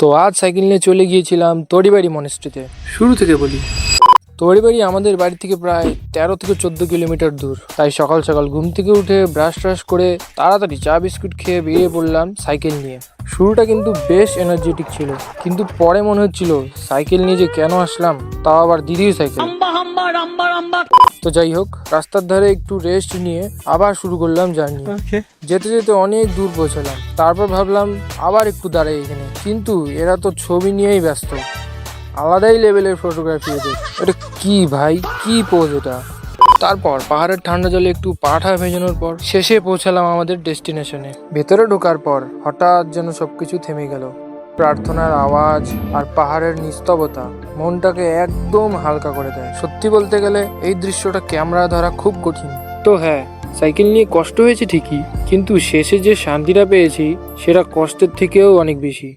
তো আজ সাইকেল নিয়ে চলে গিয়েছিলাম তড়িবাড়ি মনেস্ট্রিতে। শুরু থেকে বলি, তড়িবাড়ি আমাদের বাড়ি থেকে প্রায় 13 থেকে 14 কিলোমিটার দূর। তাই সকাল সকাল ঘুম থেকে উঠে ব্রাশ ট্রাশ করে তাড়াতাড়ি চা বিস্কুট খেয়ে বেরিয়ে পড়লাম সাইকেল নিয়ে। শুরুটা কিন্তু বেশ এনার্জেটিক ছিল, কিন্তু পরে মনে হচ্ছিল সাইকেল নিয়ে যে কেন আসলাম, তাও আবার দিদির সাইকেল। তো যাই হোক, রাস্তার ধারে একটু রেস্ট নিয়ে আবার শুরু করলাম জার্নি। যেতে যেতে অনেক দূর পৌঁছালাম। তারপর ভাবলাম আবার একটু দাঁড়াই এখানে, কিন্তু এরা তো ছবি নিয়েই ব্যস্ত। আলাদাই লেভেলের ফটোগ্রাফি এদের। এটা কি ভাই, কি পোজ এটা। তারপর পাহাড়ের ঠান্ডা জলে একটু পাঠা ভেজানোর পর শেষে পৌঁছালাম আমাদের ডেস্টিনেশনে। ভেতরে ঢোকার পর হঠাৎ যেন সবকিছু থেমে গেল। প্রার্থনার আওয়াজ আর পাহাড়ের নিস্তবতা মনটাকে একদম হালকা করে দেয়। সত্যি বলতে গেলে এই দৃশ্যটা ক্যামেরা ধরা খুব কঠিন। তো হ্যাঁ, সাইকেল নিয়ে কষ্ট হয়েছে ঠিকই, কিন্তু শেষে যে শান্তিটা পেয়েছি সেটা কষ্টের থেকেও অনেক বেশি।